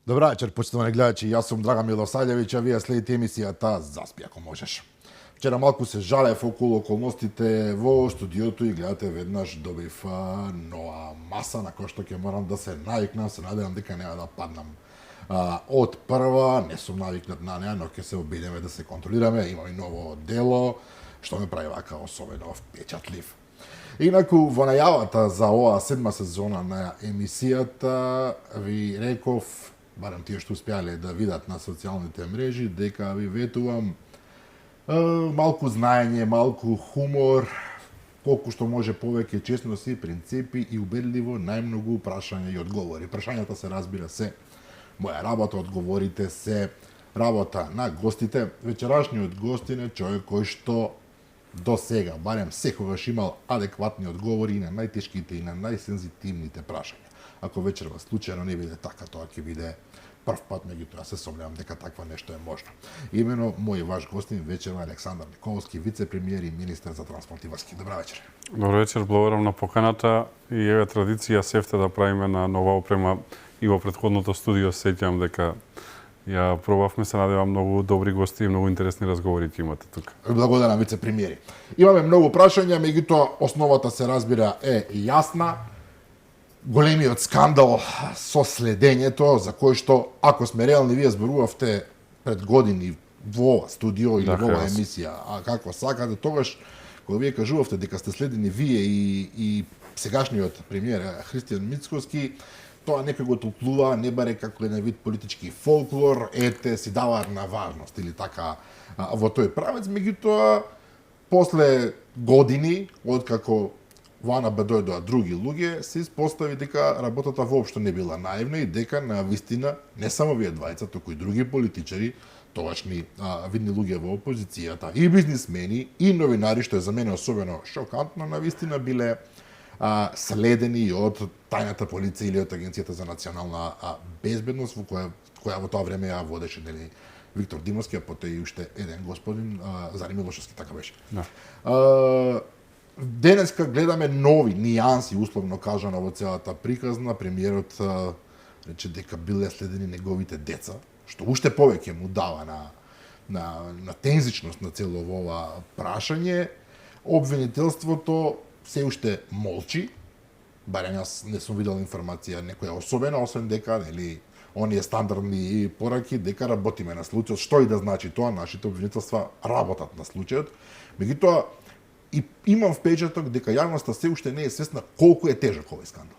Добра вечер, почитувани гледачи. Јас сум Драган Милосаѓевиќ, а вие следите емисијата Заспи ако можеш. Вчера малку се жалев околу околностите во студиото и гледате веднаш добив нова маса на која што ќе морам да се навикнам, се надевам дека нема да паднам од прва, не сум навикнат на неа, но ќе се обидеме да се контролираме, има и ново дело, што ме прави вака особено впечатлив. Инаку, во најавата за оваа 7 сезона на емисијата ви реков, барем тие што успеале да видат на социјалните мрежи, дека ви ветувам малку знаење, малку хумор, колку што може повеќе честност и принципи и убедливо најмногу прашања и одговори. Прашањата се разбира се моја работа, одговорите се работа на гостите. Вечерашниот гостин е човек кој што до сега, барем секогаш имал адекватни одговори и на најтешките и на најсензитивните прашања. Ако вечерва случајно не биде така, тоа ќе биде прв пат, меѓутоа се сомневам дека таква нешто е можно. Имено мој ваш гостин вечерва Александар Николовски, вице-премиер и министер за транспорт и врски. Добра вечер. Добро вечер, благодарам на поканата и еве традиција сефте да правиме на нова опрема и во претходното студио сеќавам дека ја пробавме, се надевам многу добри гости и многу интересни разговори ќе имате тука. Благодарам вице-премиери. Имаме многу прашања, меѓутоа основата се разбира е јасна. Големиот скандал со следењето, за кој што, ако сме реални, вие зборувавте пред години во ова студио или во оваа емисија, а како сакате, тогаш, кога вие кажувавте дека сте следени вие и сегашниот премиер Христијан Мицкоски, тоа некој го толкува, не баре како еден вид политички фолклор, ете, си даваат на важност или така во тој правец, меѓутоа, после години, откако во АНБ дојдоа други луѓе, се испостави дека работата воопшто не била наивна и дека на вистина не само вие двајца, туку и други политичари, тогашни видни луѓе во опозицијата, и бизнисмени, и новинари, што е за мене особено шокантно, на вистина биле следени од тајната полиција или од Агенцијата за национална безбедност, во која во тоа време ја водеше нели Виктор Димовски, а потоа и уште еден господин Зари Милошевски, така беше. Да. Денеска гледаме нови нијанси, условно кажано, во целата приказна. Премиерот рече дека биле следени неговите деца, што уште повеќе му дава на тензичност на цело ова прашање. Обвинителството се уште молчи, барем јас не сум видел информација некоја особена, освен дека, нели, оние стандардни пораки, дека работиме на случајот, што и да значи тоа, нашите обвинителства работат на случајот. Меѓутоа, и имам впечаток дека јавноста се уште не е свесна колку е тежок овој скандал.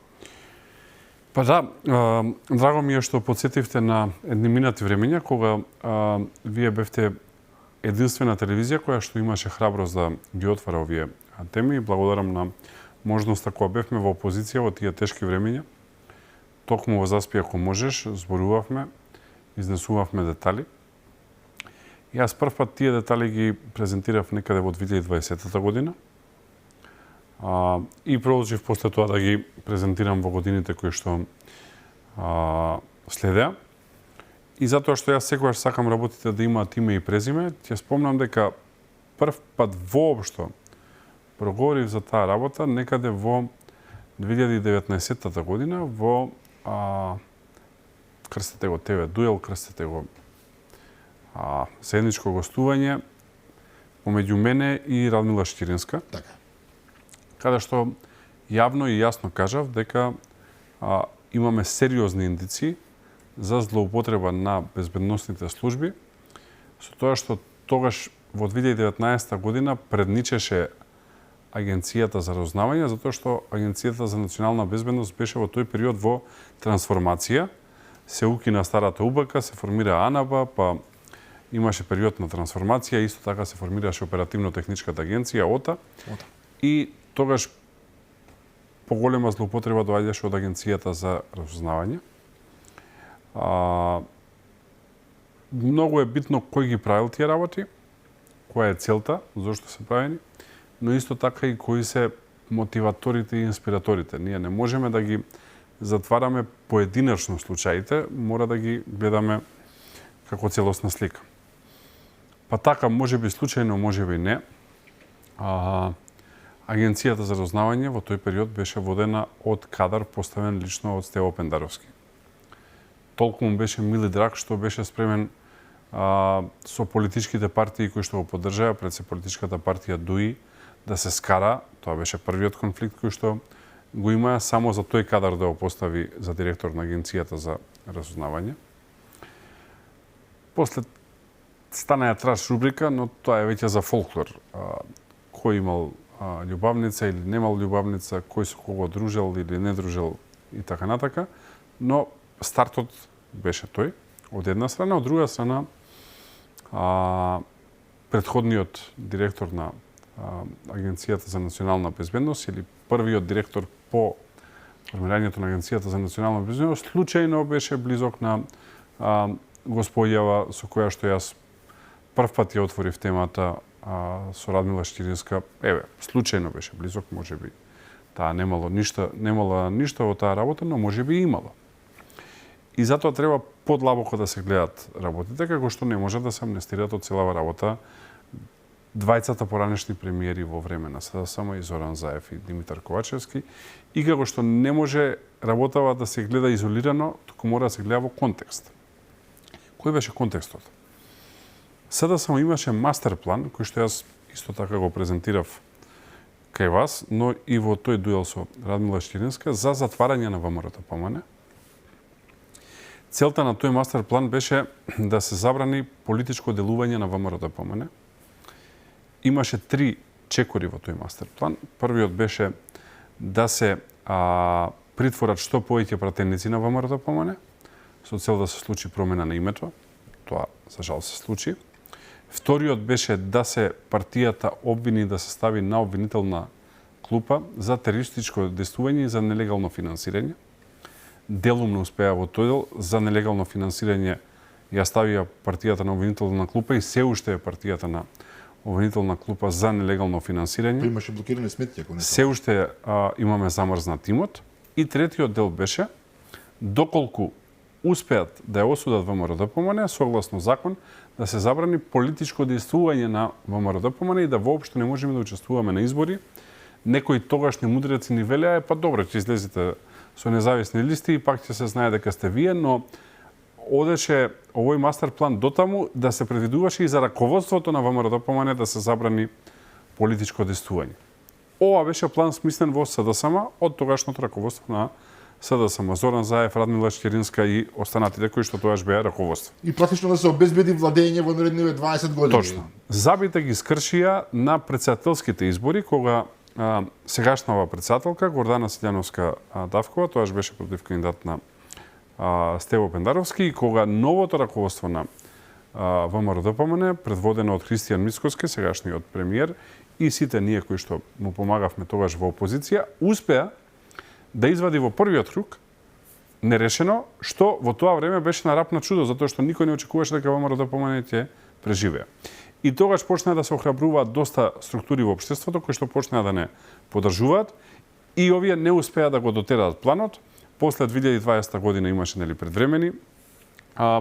Па да, драго ми е што подсетивте на едни минати времења кога вие бевте единствена телевизија која што имаше храброст да ги отвара овие теми. Благодарам на можноста која бевме во опозиција во тие тешки времења. Токму во Заспи ако можеш, зборувавме, изнесувавме детали. Јас прв пат тие детали ги презентирав некаде во 2020 година. И продолжив после тоа да ги презентирам во годините кои што следеа. И затоа што јас секогаш сакам работите да имаат име и презиме, ќе спомнам дека прв пат воопшто проговорив за таа работа некаде во 2019 година во крстете го ТВ Дуел, крстете го седничко гостување помеѓу мене и Радмила Штиринска. Така. Каде што јавно и јасно кажав дека имаме сериозни индици за злоупотреба на безбедносните служби, со тоа што тогаш во 2019 година предничеше Агенцијата за разузнавање, затоа што Агенцијата за национална безбедност беше во тој период во трансформација. Се укина старата УБК, се формира АНБ, па имаше период на трансформација, исто така се формираше оперативно-техничката агенција ОТА. И тогаш поголема злоупотреба доаѓаше од Агенцијата за разузнавање. Многу е битно кој ги правил тие работи, која е целта, зошто се правени, но исто така и кои се мотиваторите и инспираторите. Ние не можеме да ги затвараме поединечно случаите, мора да ги гледаме како целосна слика. Па така, може би случајно, може би не. Агенцијата за разузнавање во тој период беше водена од кадар поставен лично од Стево Пендаровски. толку му беше мил и драг што беше спремен со политичките партии кои што го поддржаа, пред се политичката партија ДУИ, да се скара. Тоа беше првиот конфликт кој што го има само за тој кадар да го постави за директор на Агенцијата за разузнавање. После стана ја траш рубрика, но тоа е веќе за фолклор. Кој имал љубавница или немал љубавница, кој со кого дружел или не дружел и така натака. Но стартот беше тој, од една страна, од друга страна претходниот директор на Агенцијата за национална безбедност или првиот директор по формирањето на Агенцијата за национална безбедност случајно беше близок на господјава со која што јас прв пат ја отворив темата со Радмила Штиринска. Случајно беше близок, можеби таа немала ништо во таа работа, но можеби имала. И затоа треба подлабоко да се гледат работите, како што не може да се амнестираат од целава работа двајцата поранешни премиери во време на СДСМ и Зоран Заев и Димитар Ковачевски, и како што не може работава да се гледа изолирано, туку мора да се гледа во контекст. Кој беше контекстот? СДСМ имаше мастер план, кој што јас исто така го презентирав кај вас, но и во тој дуел со Радмила Штиринска за затварање на ВМРО-ДПМНЕ. Целта на тој мастер план беше да се забрани политичко делување на ВМРО-ДПМНЕ. Имаше 3 чекори во тој мастер план. Првиот беше да се притворат што повеќе пратеници на ВМРО-ДПМНЕ, со цел да се случи промена на името. Тоа, за жал, се случи. Вториот беше да се партијата обвини, да се стави на обвинителна клупа за терористичко действување и за нелегално финансирање. Делумно успеа во тој дел. За нелегално финансирање ја ставија партијата на обвинителна клупа и се уште е партијата на обвинителна клупа за нелегално финансирање. Имаше блокирани сметки, ако не се. Се уште имаме замрзнат имот. И третиот дел беше доколку успеат да ја осудат ВМРО-ДПМНЕ, согласно закон, да се забрани политичко действување на ВМРО-ДПМНЕ и да воопшто не можеме да учествуваме на избори. Некои тогашни мудреци ни велеа, па добро, ќе излезете со независни листи и пак ќе се знае дека сте вие, но одеше овој мастер план дотаму да се предвидуваше и за раководството на ВМРО-ДПМНЕ да се забрани политичко действување. Ова беше план смислен во СДСМ од тогашното раководство на СДСМ. Зоран Заев, Радмила Штиринска и останатите кои што тоаш беа раководство. И практично да се обезбеди владење во наредниве 20 години. Точно. Забите ги скршија на претседателските избори, кога сегашнава претседателка Гордана Силјановска Давкова, тоаш беше против кандидат на Стево Пендаровски, и кога новото раководство на ВМРО-ДПМНЕ, предводено од Христијан Мицкоски, сегашниот премиер, и сите ние кои што му помагавме тогаш во опозиција, успеа да извади во првиот круг нерешено, што во тоа време беше на рап на чудо, затоа што никој не очекуваше дека ВМРО-ДПМНЕ ќе преживее. И тогаш почнаа да се охрабруваат доста структури во општеството кои што почнаа да не поддржуваат, и овие не успеа да го дотераат планот. После 2020 година имаше предвремени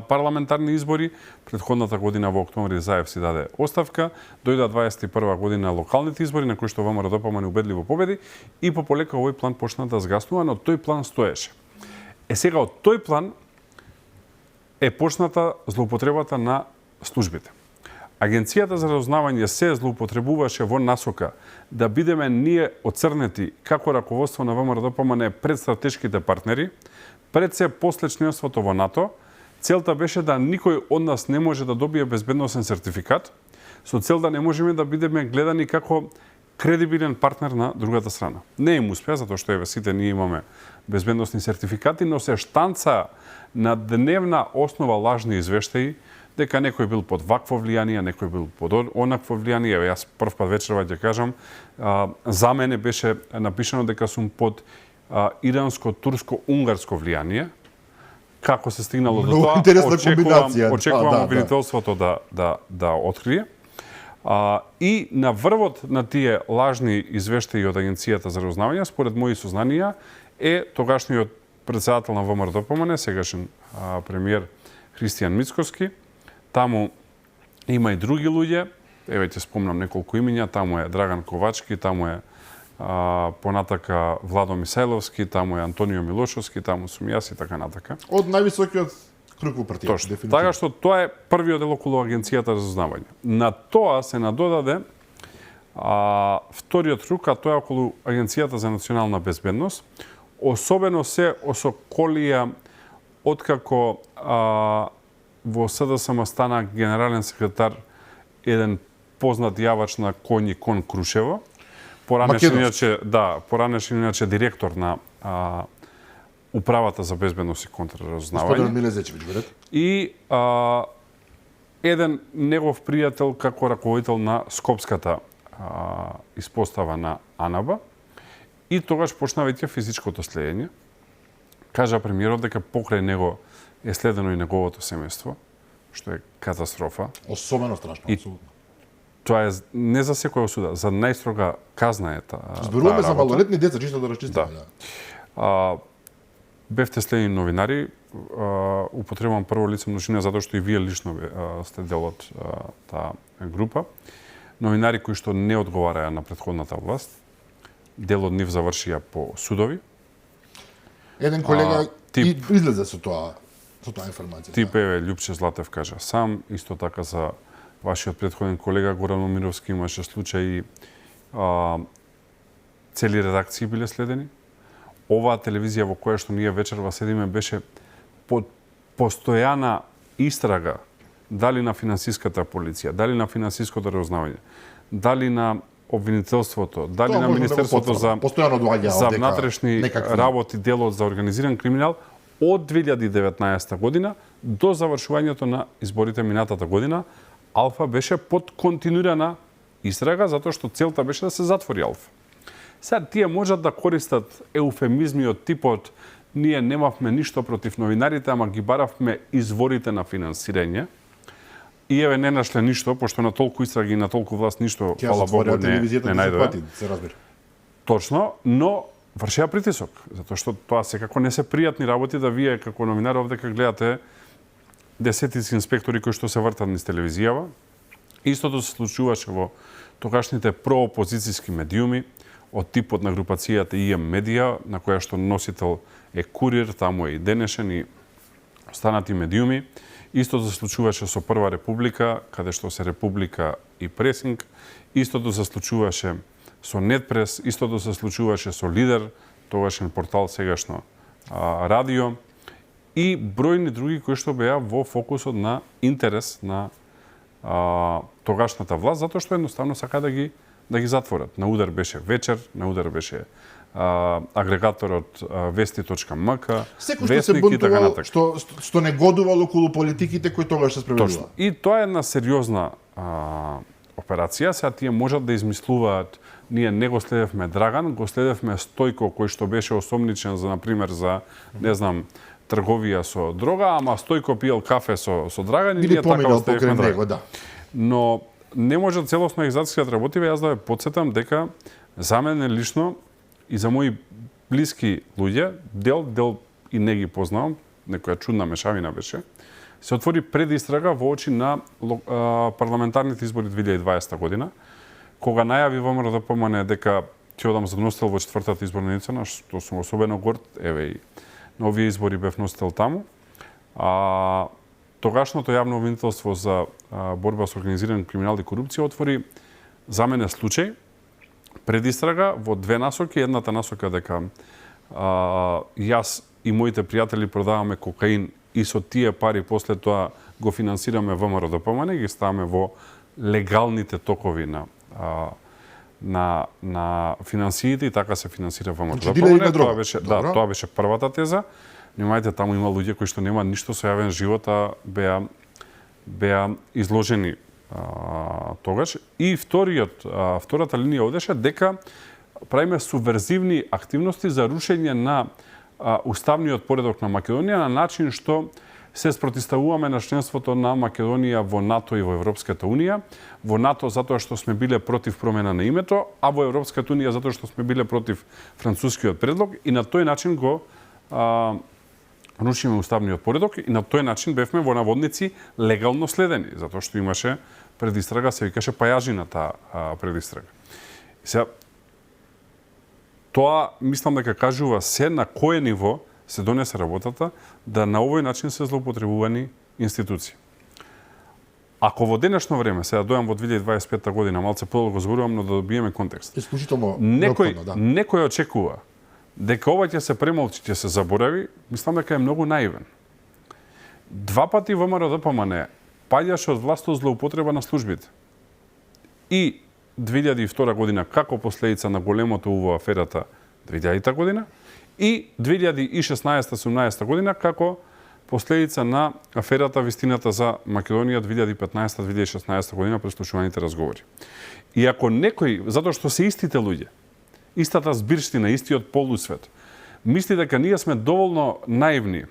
парламентарни избори. Претходната година во октомври Заев си даде оставка. Дојда 21 година локалните избори на кои што ВМРО-ДПМНЕ убедливо победи и пополека овој план почна да згаснува, но тој план стоеше. Сега од тој план е почната злоупотребата на службите. Агенцијата за разузнавање се злоупотребуваше во насока да бидеме ние оцрнети како раководство на ВМРО-ДПМНЕ пред стратешките партнери, пред се после членството во НАТО. Целта беше да никој од нас не може да добие безбедносен сертификат, со цел да не можеме да бидеме гледани како кредибилен партнер на другата страна. Не им успеа, затоа што сите ние имаме безбедносни сертификати, но се штанца на дневна основа лажни извештаи дека некој бил под вакво влијание, некој бил под онакво влијание. Јас прв пат вечерва ќе кажам, за мене беше напишано дека сум под иранско-турско-унгарско влијание. Како се стигнало до тоа? Очекувам обвинителството да открие. И на врвот на тие лажни извештаи од Агенцијата за разузнавање, според мои сознанија, е тогашниот претседател на ВМРО-ДПМНЕ, сегашен премиер Христијан Мицкоски. Таму има и други луѓе, ќе спомнам неколку имиња, таму е Драган Ковачки, таму е понатака Владо Мисајловски, таму е Антонио Милошовски, таму сум јас и така натака. Од највисокиот круг во партијата, Точно. дефинитивно. Така што тоа е првиот дел околу агенцијата за разузнавање. На тоа се надодаде вториот круг, а тоа е околу агенцијата за национална безбедност. Особено се осоколија откако во СДСМ стана генерален секретар еден познат јавач на коњи кон Крушево. Поранешен иначе директор на Управата за безбедност и контраразузнавање. Господин Миле Зечевич, видете? И еден негов пријател како раководител на Скопската испостава на АНАБА. И тогаш почна веќе физичкото следење. Кажа премиерот дека покрај него е следено и неговото семејство, што е катастрофа. Особено страшно, апсолутно. Тоа е не за секоја осуда, за најстрога казна е таа. Зборуваме за малолетни деца, чисто да расчистиме. Да. Бевте следени новинари, употребувам прво лице множина затоа што и вие лично сте дел од таа група. Новинари кои што не одговараја на претходната власт, дел од нив завршија по судови. Еден колега излезе со тоа информација. Тип еве Љупче Златев кажа сам, исто така за вашиот претходен колега Горан Момировски имаше случаи, цели редакции биле следени. Оваа телевизија во која што ние вечерва седиме беше под постојана истрага дали на финансиската полиција, дали на финансиското разузнавање, дали на обвинителството, дали на Министерството за внатрешни работи, делот за организиран криминал од 2019 година до завршувањето на изборите минатата година. Алфа беше под континуирана истрага затоа што целта беше да се затвори Алфа. Сега тие можат да користат еуфемизми од типот ние немавме ништо против новинарите, ама ги баравме изворите на финансирање. И еве не нашле ништо, пошто на толку истраги и на толку власт ништо, фала Богу, не најдоа. Точно, но вршеа притисок, затоа што тоа секако не се пријатни работи да вие како новинари овдека гледате десетици инспектори кои што се вртат низ телевизијава. Истото се случуваше во тогашните проопозицијски медиуми од типот на групацијата ИМ Медија, на која што носител е Курир, таму е и Денешен и останати медиуми. Истото се случуваше со Прва Република, каде што се Република и Пресинг. Истото се случуваше со Нетпрес, истото се случуваше со Лидер, тогашен портал, сегашно радио, и бројни други кои што беа во фокусот на интерес на тогашната власт, затоа што едноставно сака да ги затворат. На удар беше Вечер, на удар беше агрегаторот Вести.мк, Вестник и така натаму. Што не годувал околу политиките кои тогаш се спроведува. Точно. И тоа е една сериозна операција. Сега тие можат да измислуваат, ние не го следевме Драган, го следевме Стојко кој што беше осомничен за, например, за, не знам, трговија со дрога, ама Стојко пиел кафе со Драган и ние така оставивме Драган. Да. Но не може целосно екзација да работи, јас да ве потсетам дека за мене лично и за мои блиски луѓе, дел и не ги познавам, некоја чудна мешавина беше, се отвори предистрага во очи на парламентарните избори 2020 година, кога најави ВМРО ДПМН дека ќе одам за носител во четвртата изборна единица, на што сум особено горд, еве и на овие избори бев носител таму. Тогашното јавно обвинителство за борба со организиран криминал и корупција отвори за мене случај предистрага во две насоки. Едната насока дека јас и моите пријатели продаваме кокаин и со тие пари после тоа го финансираме ВМРО ДПМН, ги ставаме во легалните токови на финансиите и така се финансира ВМРО ДПМН. Тоа беше првата теза. Внимајте, таму има луѓе кои што нема ништо со јавен живот, а беа изложени тогаш. И втората линија одеше дека правиме субверзивни активности за рушење на уставниот поредок на Македонија на начин што се спротивставуваме на членството на Македонија во НАТО и во Европската Унија. Во НАТО затоа што сме биле против промена на името, а во Европската Унија затоа што сме биле против францускиот предлог и на тој начин го рушиме уставниот поредок и на тој начин бевме во наводници легално следени, затоа што имаше предистрага, се викаше Пајажината предистрага. Сега, Тоа мислам дека кажува се на кое ниво се донесе работата, да на овој начин се злоупотребувани институции. Ако во денешно време, сега дојам во 2025 година, малце подолго зборувам, но да добиеме контекст. Исклучително Некој, да. некој очекува дека ова ќе се премолчи, ќе се заборави, мислам дека е многу наивен. 2 пати ВМРО ДПМН паѓаше од власт од злоупотреба на службите. И 2002 година како последица на големото УВО аферата 2000 година и 2016-17 година како последица на аферата Вистината за Македонија 2015-2016 година преслушуваните разговори. И ако некој, затоа што се истите луѓе, истата збирштина, истиот полусвет, мисли дека ние сме доволно наивни,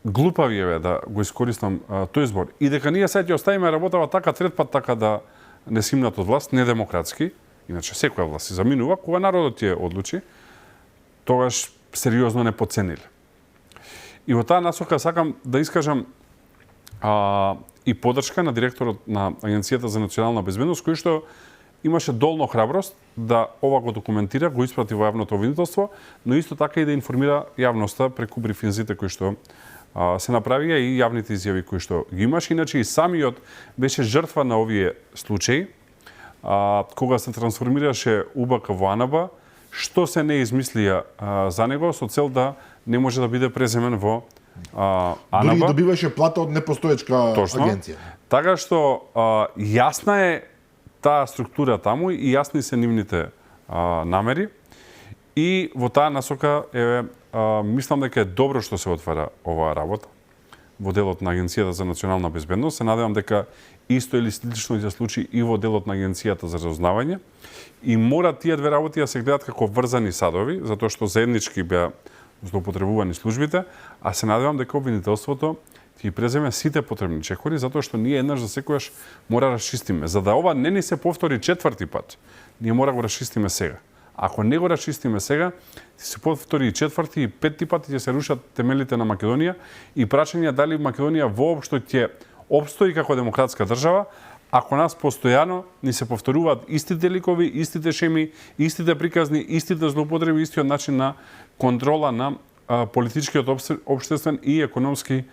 глупави еве да го искористам тој збор, и дека ние сега ќе оставиме работава така трет пат така да не симнат од власт, недемократски, иначе секоја власт се заминува, кога народот ќе одлучи, тогаш сериозно не подцениле. И во таа насока сакам да искажам и подршка на директорот на Агенцијата за национална безбедност, кој што имаше долно храброст да ова го документира, го испрати во јавното обвинителство, но исто така и да информира јавноста преку брифинзите кои што се направија и јавните изјави кои што ги имаше. Иначе и самиот беше жртва на овие случаи, кога се трансформираше УБК во АНБ, што се не измислија за него со цел да не може да биде преземен во АНБ. Дури добиваше плата од непостоечка агенција. Така што јасна е таа структура таму и јасни се нивните намери. И во таа насока мислам дека е добро што се отвара оваа работа во делот на Агенцијата за национална безбедност. Се надевам дека исто или слично ќе случи и во делот на Агенцијата за разузнавање. И мора тие две работи да се гледат како врзани садови, затоа што заеднички беа злоупотребувани службите, а се надевам дека обвинителството ќе преземе сите потребни чекори, затоа што ние еднаш за секојаш мора да расчистиме. За да ова не ни се повтори 4-ти пат, ние мора да го расчистиме сега. Ако не го расчистиме сега, ќе се повтори и 4-ти и 5-ти пат и ќе се рушат темелите на Македонија и прашање дали Македонија воопшто ќе опстои како демократска држава, ако нас постојано ни се повторуваат истите ликови, истите шеми, истите приказни, истите злоупотреби, истиот начин на контрола на политичкиот, општествен и економски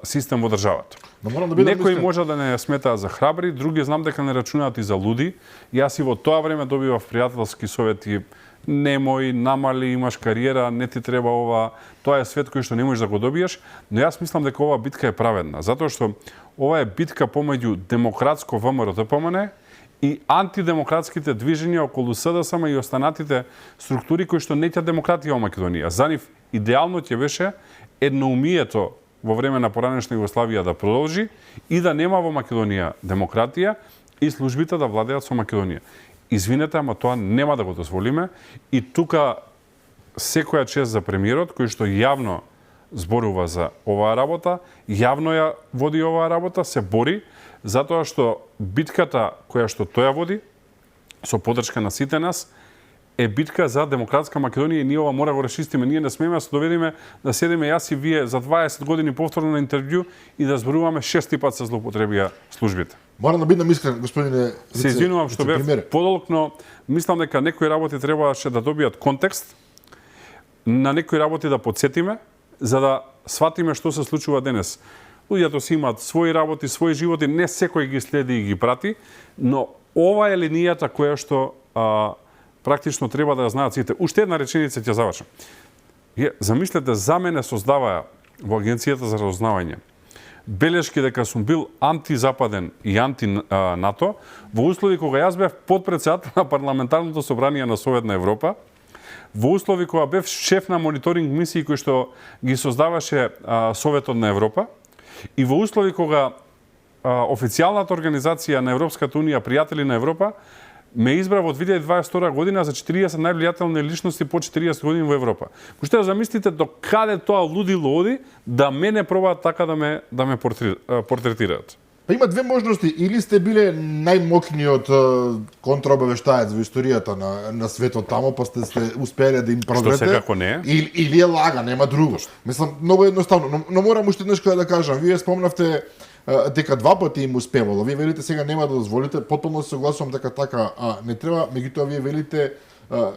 систем во државата. Некои може да не сметаат за храбри, други знам дека не рачунаат и за луди. Јас и во тоа време добивав пријателски совети: немој, намали, имаш кариера, не ти треба ова, тоа е свет кој што не можеш да го добиеш, но јас мислам дека оваа битка е праведна, затоа што ова е битка помеѓу демократско ВМРО ДПМН и антидемократските движења околу СДСМ и останатите структури кои што не ќе демократија во Македонија. За нив идеално ќе беше едноумието во време на поранешна Југославија да продолжи и да нема во Македонија демократија и службите да владеат со Македонија. Извинете, ама тоа нема да го дозволиме и тука секоја чест за премиерот кој што јавно зборува за оваа работа, јавно ја води оваа работа, се бори, затоа што битката која што тој ја води, со подршка на сите нас, е битка за демократска Македонија и ние ова мора го расчистиме. Ние не смееме да се доведеме да седиме јас и вие за 20 години повторно на интервју и да зборуваме 6 пат се злоупотребија службите. Морам да бидам искрен, господине. Се извинувам што бев подолг, но мислам дека некои работи требаше да добијат контекст, на некои работи да подсетиме, за да сватиме што се случува денес. Луѓето си имаат своји работи, своји животи, не секој ги следи и ги прати, но ова е линијата која што практично треба да ја знаат сите. Уште една реченица ќе завршам. Замислете, за мене создаваа во Агенцијата за разузнавање белешки дека сум бил антизападен и анти-НАТО во услови кога јас бев потпредседател на парламентарното собрание на Совет на Европа, во услови кога бев шеф на мониторинг мисии кои што ги создаваше Советот на Европа и во услови кога официјалната организација на Европската унија Пријатели на Европа ме избра во 2022 година за 40 највлијателни личности по 40 години во Европа. Можете да замислите до каде тоа лудило оди да мене пробаат така да ме портретираат. Па има две можности: или сте биле најмокниот контраобавештаец во историјата на светот таму, па сте успеале да им проведете. Што секако не е. Или е лага, нема друго. Мислам, многу едноставно, но морам уште нешто да кажам. Вие спомнавте дека 2 пати им успевало. Вие велите сега нема да дозволите, потполно се согласувам дека така не треба, меѓутоа вие велите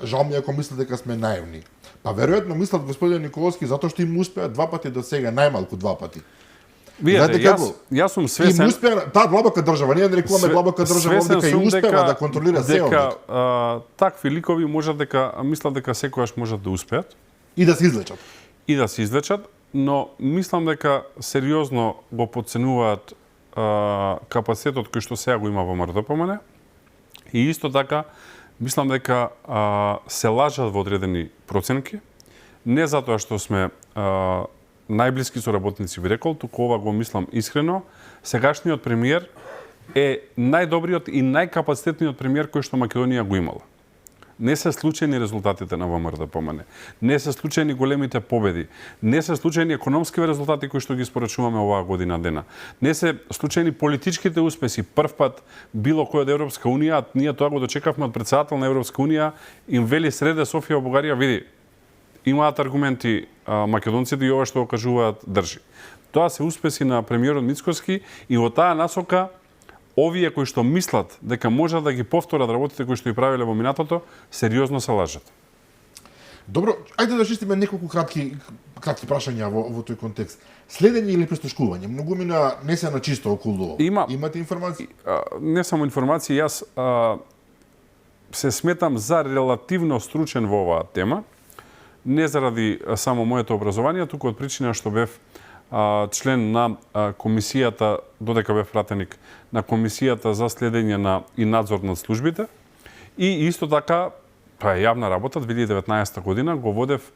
жал ми ако мислат дека сме наивни. Па веројатно мислат господин Николовски затоа што им успеа 2 пати до сега, најмалку 2 пати. Видете, јас сум свесен. Им успеа таа длабока држава, ние не рекуваме длабока држава овде и успева да контролира се овде. Дека такви ликови можат дека мислат дека секогаш можат да успеат и да се излечат. И да се излечат, но мислам дека сериозно го подценуваат капацитетот кој што сега го има во МРДПМН и исто така мислам дека се лажат во одредени проценки, не затоа што сме најблиски соработници, ви рекол, туку ова го мислам искрено. Сегашниот премиер е најдобриот и најкапацитетниот премиер кој што Македонија го имала. Не се случајни резултатите на ВМРДПМН, не се случајни големите победи, не се случајни економски резултати кои што ги спорачуваме оваа година дена, не се случајни политичките успеси. Прв пат било кој од Европска унија, ние тоа го дочекавме од претседател на Европска унија, им вели среде Софија Бугарија, види, имаат аргументи македонците и ова што го кажуваат држи. Тоа се успеси на премиерот Мицкоски и во таа насока овие кои што мислат дека можат да ги повторат работите кои што ги правеле во минатото, сериозно се лажат. Добро, ајде да чистиме неколку кратки прашања во тој контекст. Следење или прислушкување? Многумина не се на чисто околу. Имате информации? Не само информации, јас се сметам за релативно стручен во оваа тема, не заради само моето образование, туку од причина што бев член на комисијата, додека бев пратеник на комисијата за следење на и надзор над службите. И исто така, тоа е јавна работа, 2019 година го водев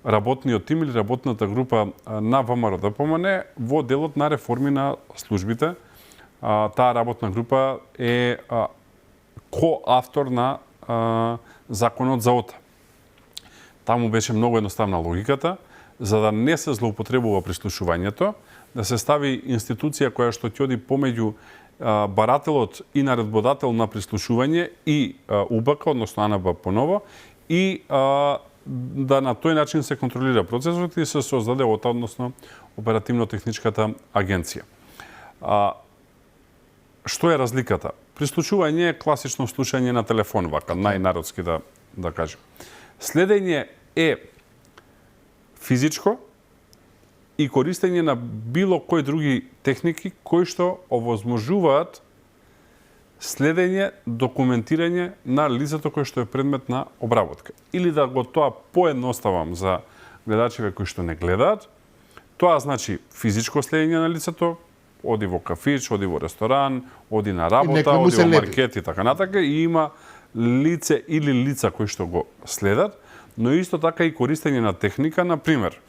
работниот тим или работната група на ВМРДПМН во делот на реформи на службите. Таа работна група е коавтор на законот за ОТА. Таму беше многу едноставна логиката, за да не се злоупотребува прислушувањето, да се стави институција која што ќе оди помеѓу барателот и наредбодател на прислушување и УБК, односно АНБ поново, и да на тој начин се контролира процесот и се создаде ОТА, односно оперативно-техничката агенција. Што е разликата? Прислушување е класично слушање на телефон, вака, најнародски да кажем. Следење е физичко и користење на било кои други техники кои што овозможуваат следење, документирање на лицето кое што е предмет на обработка. Или да го тоа поедноставам за гледачите кои што не гледаат, тоа значи физичко следење на лицето, оди во кафич, оди во ресторан, оди на работа, оди во маркет и така натака, и има лице или лица кои што го следат, но исто така и користење на техника, на пример,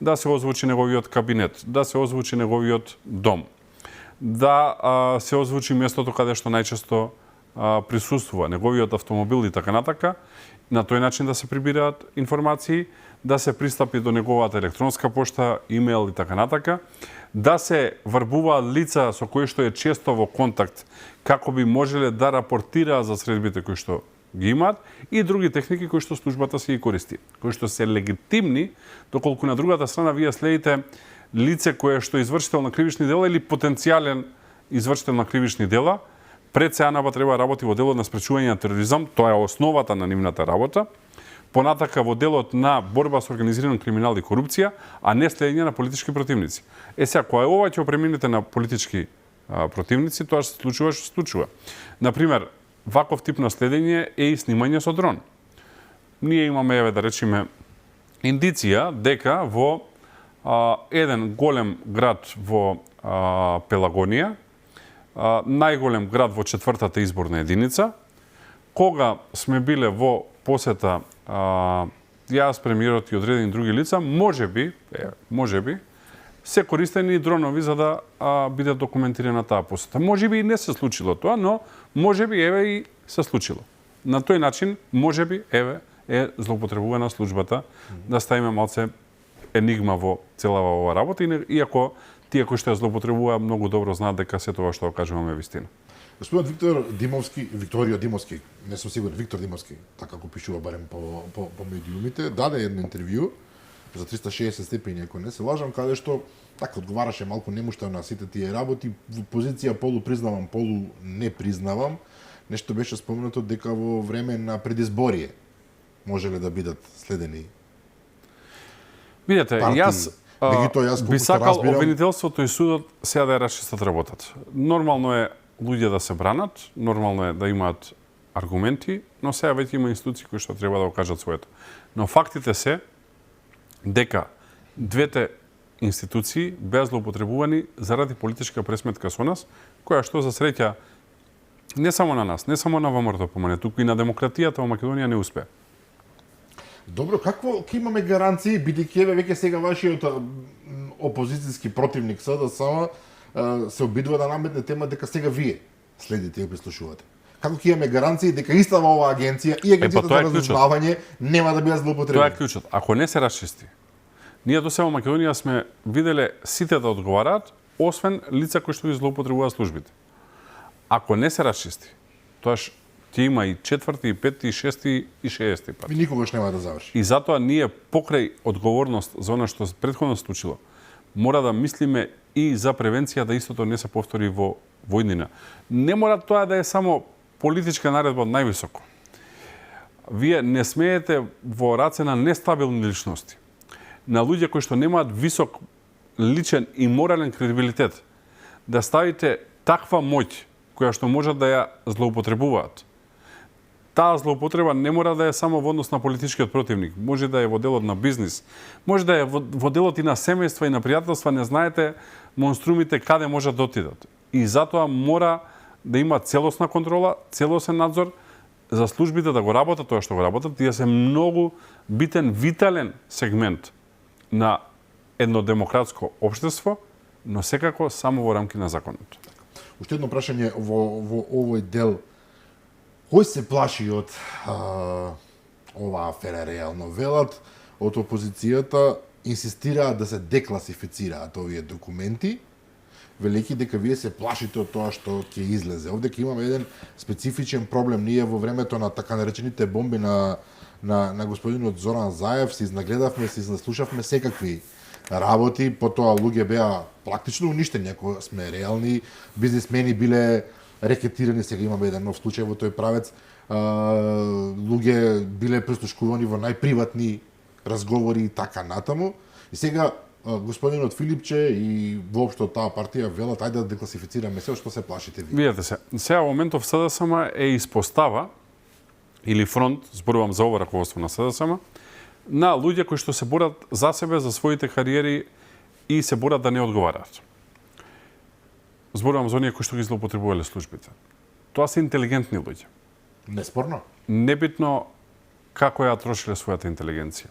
да се озвучи неговиот кабинет, да се озвучи неговиот дом, да се озвучи местото каде што најчесто присуствува, неговиот автомобил и така натака, на тој начин да се прибираат информации, да се пристапи до неговата електронска пошта, имейл и така натака, да се врбуваат лица со кои што е често во контакт, како би можеле да рапортираат за средбите кои што ги имаат, и други техники кои што службата се ги користи, кои што се легитимни, доколку на другата страна вие следите лице кое што е извршител на кривични дела или потенцијален извршител на кривични дела. Пред се АНБ треба да работи во делот на спречување на тероризам, тоа е основата на нивната работа, понатака во делот на борба со организиран криминал и корупција, а не следење на политички противници. Сега, кога ова ќе преминете на политички противници, тоа се случува што се случува. Например, ваков тип на следење е и снимање со дрон. Ние имаме, да речеме, индиција дека во еден голем град во Пелагонија, најголем град во 4-та изборна единица, кога сме биле во посета јас, премиерот и одредени други лица, може би, се користени дронови за да биде документирана таа посета. Може би и не се случило тоа, но може би и се случило. На тој начин, може би, е злоупотребувана службата да ставиме малце енигма во целава ова работа, иако тие кои што ја злоупотребуваат многу добро знаат дека се тоа што кажуваме вистина. Господин Викторио Димовски, не сум сигурен, Виктор Димовски, така го пишува барем по медиумите, даде едно интервју за 360 степени, ако не се лажам, каде што така одговараше малку немуштено на сите тие работи, во позиција полу признавам, полу не признавам. Нешто беше спомнато дека во време на предизборие може ли да бидат следени? Видете, партии? јас Јас би сакал обвинителството и судот сега да ја расчистат работата. Нормално е луѓе да се бранат, нормално е да имаат аргументи, но сега веќе има институции кои што треба да го кажат своето. Но фактите се дека двете институции беа злоупотребувани заради политичка пресметка со нас, која што за среќа не само на нас, не само на ВМРО помане, туку и на демократијата во Македонија не успеа. Добро, какво ќе имаме гаранции, бидејќи еве веќе сега вашиот опозицијски противник СДСМ се обидува да наметне тема дека сега вие следите и прислушувате. Како ќе имаме гаранции дека истава оваа агенција и агенцијата за разузнавање нема да бидат злоупотребени? Тоа е клучот. Ако не се расчисти, ние до сега во Македонија сме виделе сите да одговараат, освен лица кои што ги злоупотребуваат службите. Ако не се расчисти, тоаш ќе има и 4-ти, и 5-ти, и 6-ти, и 60-ти пат. И никогаш нема да заврши. И затоа ние покрај одговорност за она што претходно случило, мора да мислиме и за превенција да истото не се повтори во војнина. Не мора тоа да е само политичка наредба од највисоко. Вие не смеете во раце на нестабилни личности, на луѓе кои што немаат висок личен и морален кредибилитет, да ставите таква моќ која што можат да ја злоупотребуваат. Таа злоупотреба не мора да е само во однос на политичкиот противник, може да е во делот на бизнис, може да е во делот и на семејства и на пријателства, не знаете монструмите каде можат да отидат. И затоа мора да има целосна контрола, целосен надзор за службите да го работат тоа што го работат, тие се многу битен, витален сегмент на едно демократско општество, но секако само во рамки на законот. Уште едно прашање во овој дел. Кој се плаши од оваа афера реално? Велат од опозицијата инсистираат да се декласифицираат овие документи, велики дека вие се плашите од тоа што ќе излезе. Овде ќе имаме еден специфичен проблем. Ние во времето на така наречените бомби на господинот Зоран Заев се изнагледавме, се изнаслушавме секакви работи, потоа луѓе беа практично уништени, ако сме реални, бизнисмени биле рекетирани, сега имаме еден нов случај во тој правец, луѓе биле прислушкувани во најприватни разговори и така натаму. И сега господинот Филипче и воопшто таа партија велат ајде да декласифицираме се, што се плашите ви. Видете се, сега во моментов СДСМ е испостава или фронт, зборувам за ово раководство на СДСМ, на луѓе кои што се борат за себе, за своите кариери и се борат да не одговараат. Зборувам за оние кои што ги злоупотребувале службите. Тоа се интелигентни луѓе. Неспорно. Небитно како ја трошиле својата интелигенција.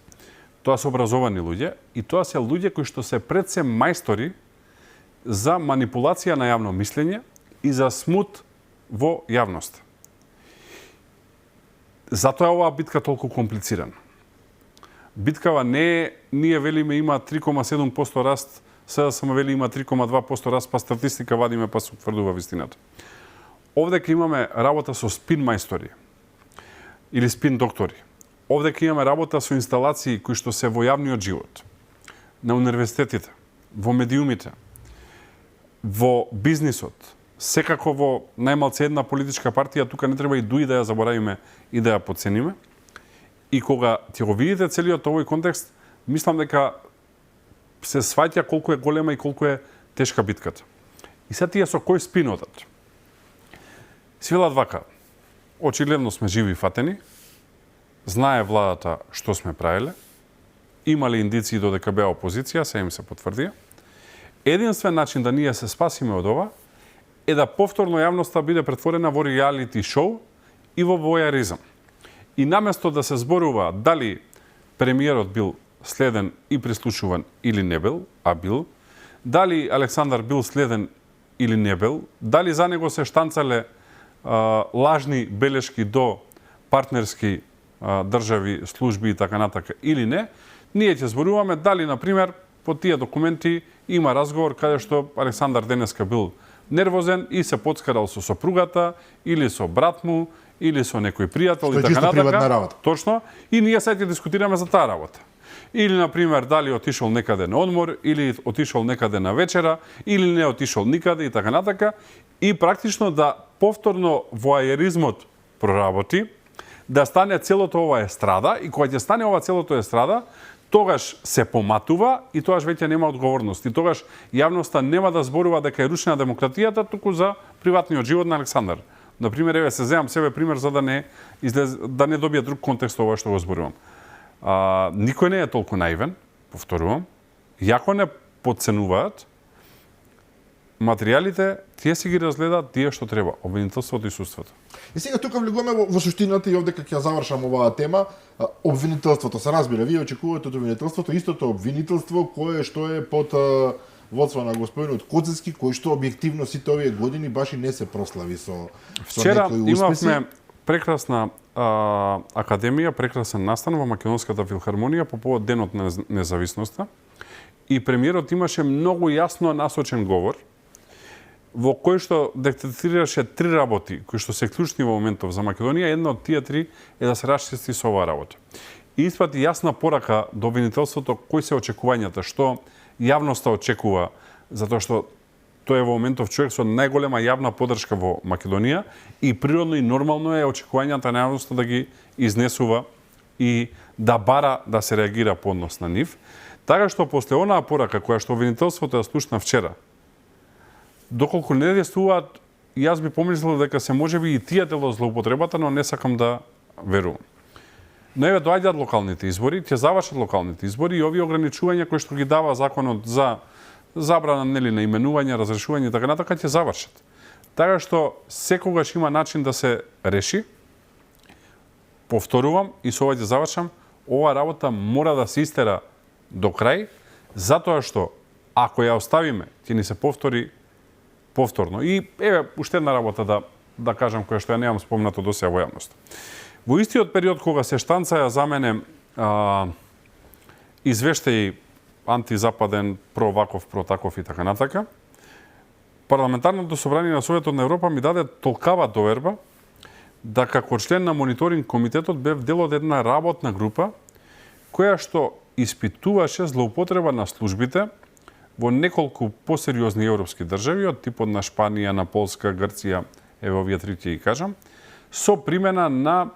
Тоа се образовани луѓе и тоа се луѓе кои што се пред се мајстори за манипулација на јавно мислење и за смут во јавноста. Затоа е оваа битка толку комплицирана. Биткава не е, ние велиме има 3,7% раст, сега само вели има 3,2% раст, па статистика вадиме па се утврдува вистината. Овде ќе имаме работа со спин мајстори или спин доктори. Овде ќе имаме работа со инсталации кои што се во јавниот живот, на универзитетите, во медиумите, во бизнисот, секако во најмалце една политичка партија, тука не треба и дуи да ја заборавиме и да ја подцениме. И кога ти го видите целиот овој контекст, мислам дека се сваќа колку е голема и колку е тешка битката. И сега тие со кој спин одат? Си велат вака, очигледно сме живи и фатени, знае владата што сме правиле, имале индиции додека беа опозиција, се им се потврдија. Единствен начин да ние се спасиме од ова е да повторно јавноста биде претворена во реалити шоу и во војаризам. И наместо да се зборува дали премиерот бил следен и прислушуван или не бил, а бил, дали Александар бил следен или не бил, дали за него се штанцале лажни белешки до партнерски држави, служби и така натака или не, ние ќе зборуваме дали, например, по тие документи има разговор каде што Александар денеска бил нервозен и се подскарал со сопругата или со брат му, или со некој пријател и така натака. Точно. И ние сега ќе дискутираме за таа работа. Или, например, дали отишол некаде на одмор, или отишол некаде на вечера, или не отишол никаде и така натака. И практично да повторно воаеризмот проработи, да стане целото ова естрада и кога ќе стане ова целото естрада, тогаш се поматува и тогаш веќе нема одговорност. И тогаш јавноста нема да зборува дека е рушена демократијата, туку за приватниот живот на Александар. Например, еве се земам себе пример за да не добија друг контекст ова што го зборувам. Никој не е толку наивен, повторувам. Јако не подценуваат материјалите, тие си ги разгледаат тие што треба, обвинителството и судството. И сега тука влегуваме во суштината и овде кога ќе завршам оваа тема, обвинителството се разбира, вие очекувате од обвинителството истото обвинителство кое што е под водство на господинот Коцевски, кој што објективно сите овие години баш и не се прослави со вчера некои успеси. Имавме прекрасна академија, прекрасен настан во Македонската филхармонија по повод денот на независноста и премиерот имаше многу јасно насочен говор во кој што детектираше 3 работи кои што се клучни во моментов за Македонија. Една од тие 3 е да се расчисти со оваа работа. И испрати јасна порака до обвинителството кои се очекувањата, што јавноста очекува, затоа што тој е во моментов човек со најголема јавна поддршка во Македонија и природно и нормално е очекувањата на јавноста да ги изнесува и да бара да се реагира по однос на нив. Така што после онаа порака која што обвинителството ја слушна вчера, доколку не действуваат, јас би помислил дека се можеби и тие дел од злоупотребата, но не сакам да верувам. Но еве доаѓаат локалните избори, ќе завршат локалните избори и овие ограничувања кои што ги дава законот за забрана нели на именување, разрешување и така натака ќе завршат. Така што секогаш има начин да се реши. Повторувам и со ова ќе завршам, ова работа мора да се истера до крај, затоа што ако ја оставиме, ќе ни се повтори повторно. И еве уште една работа да кажам која што ја немам спомнато досега во јавност. Во истиот период кога се штанцаја за мене извештаи антизападен, про ваков, про таков и така натака, Парламентарното собрание на Советот на Европа ми даде толкава доверба да како член на мониторинг комитетот бев дел од една работна група која што испитуваше злоупотреба на службите во неколку посериозни европски држави од типот на Шпанија, на Полска, Грција, еве овие 3 ќе ги кажам, со примена на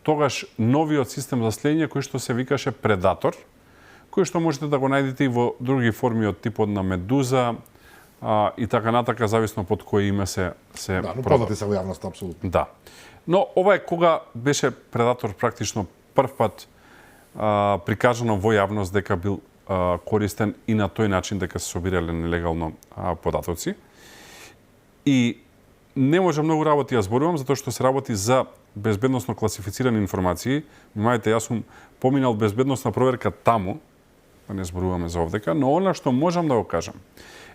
тогаш новиот систем за следење кој што се викаше Предатор, кој што можете да го најдете и во други форми од типот на Медуза и така натака, зависно под кој име се Да, но познати се во јавноста апсолутно. Да. Но ова е кога беше Предатор практично прв пат прикажано во јавност дека бил користен и на тој начин дека се собирале нелегално податоци. И не може многу работи ја зборувам, затоа што се работи за безбедносно класифицирани информации. Внимавајте, јас сум поминал безбедносна проверка таму, да не зборуваме за овдека, но она што можам да го кажам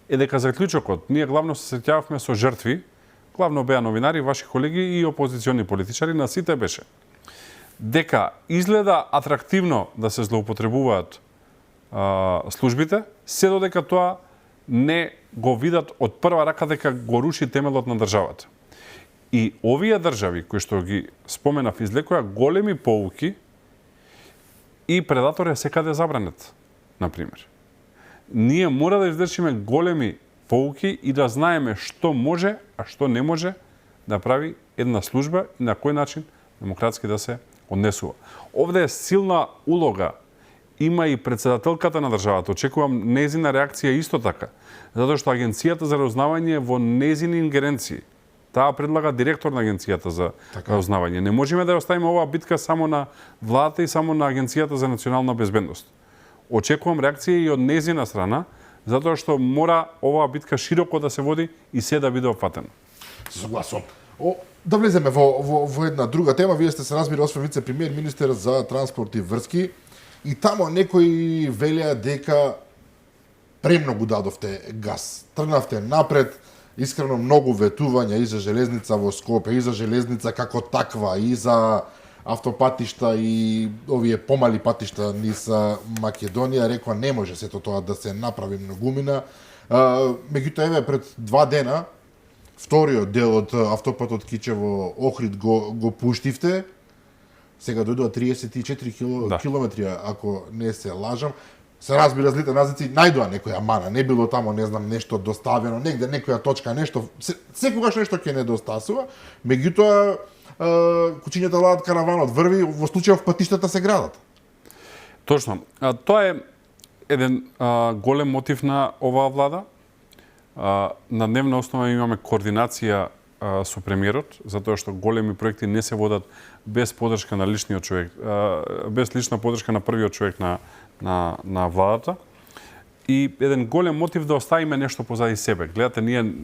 е дека заклучокот, ние главно се среќававме со жртви, главно беа новинари, ваши колеги и опозициони политичари, на сите беше дека изгледа атрактивно да се злоупотребуваат службите, се додека тоа не го видат од прва рака дека го руши темелот на државата. И овие држави кои што ги споменав извлекоа големи поуки и Предатор е секаде забранет, например. Ние мора да издржиме големи поуки и да знаеме што може, а што не може да прави една служба и на кој начин демократски да се однесува. Овде е силна улога има и председателката на државата. Очекувам незина реакција исто така, затоа што Агенцијата за разузнавање е во незини ингеренции. Таа предлага директор на Агенцијата за разузнавање. Не можеме да ја оставиме оваа битка само на владата и само на Агенцијата за национална безбедност. Очекувам реакција и од незина страна, затоа што мора оваа битка широко да се води и се да биде опфатено. Согласувам. Да влеземе во една друга тема. Вие сте се разбира освен вице-премиер, министер за транспорт и врски. И тамо некои велеа дека премногу дадовте газ. Тргнавте напред, искрено многу ветувања и за железница во Скопје, и за железница како таква, и за автопатишта и овие помали патишта низ Македонија. Рекоа не може сето тоа да се направи многумина. Меѓутоа еве пред 2 дена вториот дел од автопатот Кичево Охрид го пуштивте. Сега дојдува 34 километри, ако не се лажам. Се разбира, злите назици најдоа некоја мана, не било тамо, не знам, нешто доставено, негде некоја точка, нешто, секогаш нешто ќе недостасува, меѓутоа кучињата владат, караванот врви, во случајов патиштата се градат. Точно. Тоа е еден голем мотив на оваа влада. На дневна основа имаме координација со премиерот, затоа што големи проекти не се водат без подршка на личниот човек, без лична подршка на првиот човек на владата. И еден голем мотив да оставиме нешто позади себе. Гледате, ние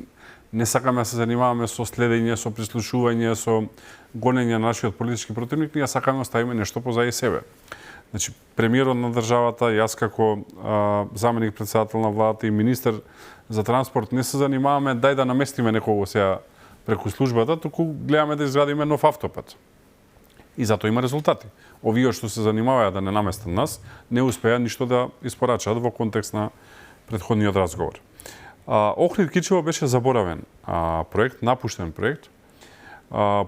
не сакаме да се занимаваме со следење, со прислушување, со гонење на нашиот политички противник, ние сакаме да оставиме нешто позади себе. Значи, премиерот на државата, јас како заменик председател на владата и министер за транспорт не се занимаваме дај да наместиме некого сега преку службата, туку гледаме да изградиме нов автопат. И затоа има резултати. Овие што се занимаваат да не наместат нас, не успеа ништо да испорачаат во контекст на претходниот разговор. Охрид-Кичево беше заборавен проект, напуштен проект.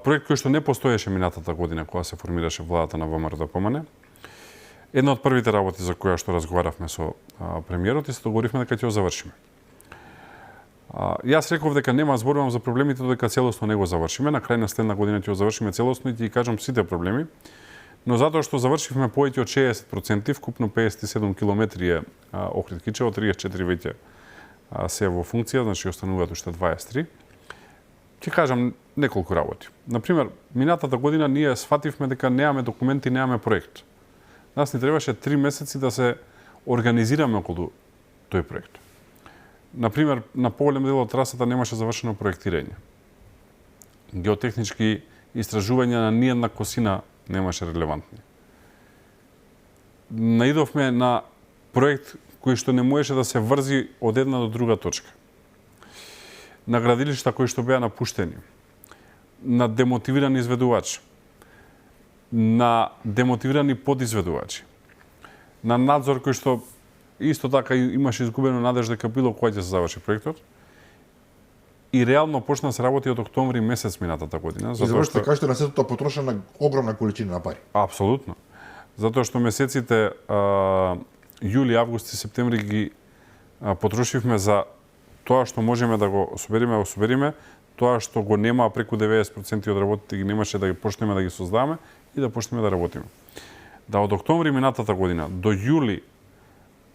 Проект кој што не постоеше минатата година кога се формираше владата на ВМРО-ДПМНЕ. Една од првите работи за која што разговаравме со премиерот и се договоривме дека ќе ја завршиме. Јас реков дека нема зборувам за проблемите додека целосно не го завршиме. На крај на следна година ќе го завршиме целосно и ќе кажам сите проблеми. Но затоа што завршивме повеќе од 60%, вкупно 57 километри е Охрид-Кичево, 34 веќе се во функција, значи остануваат уште 23. Ќе кажам неколку работи. Например, минатата година ние сфативме дека немаме документи, немаме проект. Нас ни требаше 3 месеци да се организираме околу тој проект. Например, на поголем дел од трасата немаше завршено проектирање. Геотехнички истражувања на ниедна косина немаше релевантни. Наидовме на проект кој што не можеше да се врзи од една до друга точка. На градилишта кои што беа напуштени, на демотивирани изведувачи, на демотивирани подизведувачи, на надзор кој што исто така имаше изгубено надежда дека било кој ќе се заврши проектот. И реално почна се работи од октомври месец минатата година. И заврши што кажете на сето тоа потрошена огромна количина на пари. Апсолутно. Затоа што месеците јули, август и септември ги потрошивме за тоа што можеме да го собериме, тоа што го нема преку 90% од работите ги немаше да ги почнеме да ги создаваме и да почнеме да работиме. Да од октомври минатата година до јули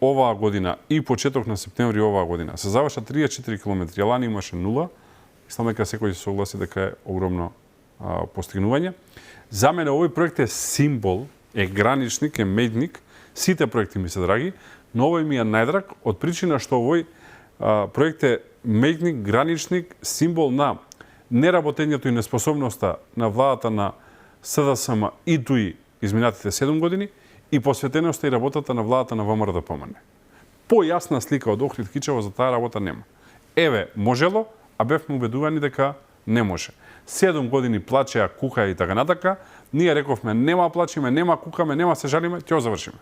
оваа година и почеток на септември оваа година се завршат 34 километри. Лани имаше 0. Мислам дека секој се согласи дека е огромно постигнување. За мене овој проект е символ, е граничник, е медник. Сите проекти ми се драги, но овој ми е најдраг од причина што овој проект е медник, граничник, символ на неработењето и неспособноста на владата на СДСМ и ДУИ изминатите 7 години и посветеноста и работата на владата на ВМРО-ДПМНЕ. Појасна слика од Охрид-Кичево за таа работа нема. Еве, можело, а бевме убедувани дека не може. 7 години плачеа, кухаа и така натака, ние рековме нема плачиме, нема кукаме, нема се жалиме, ќе го завршиме.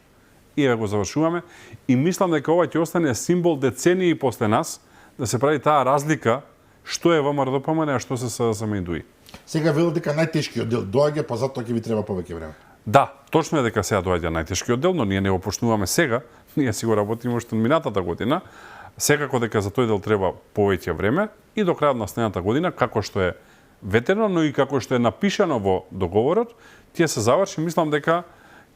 И еве го завршуваме и мислам дека ова ќе остане символ децении после нас да се прави таа разлика што е ВМРО-ДПМНЕ, а што се СДСМ и ДУИ. Сега велат дека најтешкиот дел доаѓа, па затоа ќе ви треба повеќе време. Да, точно е дека сега доаѓа најтешкиот дел, но ние не го почнуваме сега, ние си го работиме уште минатата година. Секако дека за тој дел треба повеќе време и до крајот на следната година, како што е ветено, но и како што е напишано во договорот, тие се заврши. Мислам дека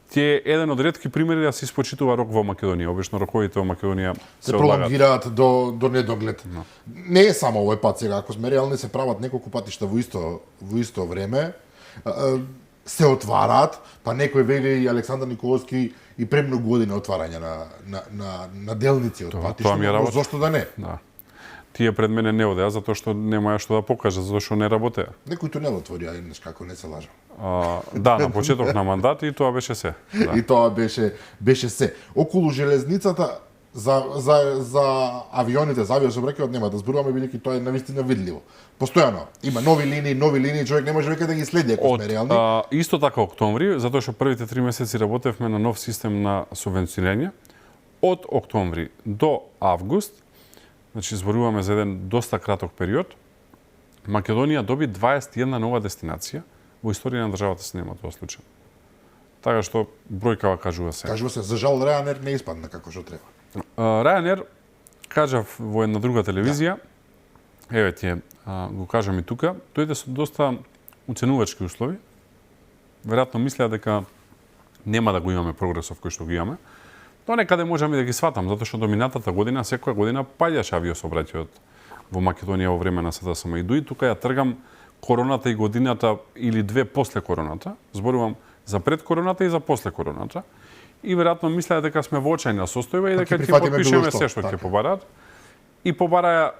ќе е еден од ретки примери да се испочитува рок во Македонија. Обично роковите во Македонија се пролонгираат до недоглед. No. Не е само овој пат сега, ако сме реални, се прават неколку патишта во исто време. Се отвараат, па некој вели и Александар Николовски и премногу години отварање на делници од патишта, но зошто да не? Да. Тие пред мене не одеа затоа што немаја што да покажа, затоа што не работеа. Некој тунел отворија, еднаш како не се лажам. Да, на почеток на мандат и тоа беше се. Да. И тоа беше се. Околу железницата за авионите, за авиосообраќајот нема да зборуваме, бидејќи тоа е навистина видливо. Постојано има нови линии, човек не може веќе да ги следи ако сме реални. Исто така октомври, затоа што првите 3 месеци работевме на нов систем на субвенционирање. Од октомври до август, значи зборуваме за еден доста краток период, Македонија доби 21 нова дестинација. Во историја на државата се нема тоа случај. Така што бројкава кажува се. Кажува се, за жал Ryanair не испадна како што треба. Ryanair, кажав во една друга телевизија, еве ти го кажам и тука, дојде со доста уценувачки услови. Веројатно мислеа дека нема да го имаме прогресов кој што го имаме. Но некаде можам и да ги сватам, затоа што до минатата година, секоја година паѓаше авиосообраќајот во Македонија во време на СДСМ. И дуи тука ја тргам короната и годината или две после короната. Зборувам за пред короната и за после короната. И веројатно мислеа дека сме во очајна состојба и дека ќе потпишеме се што ќе побараат. И побараа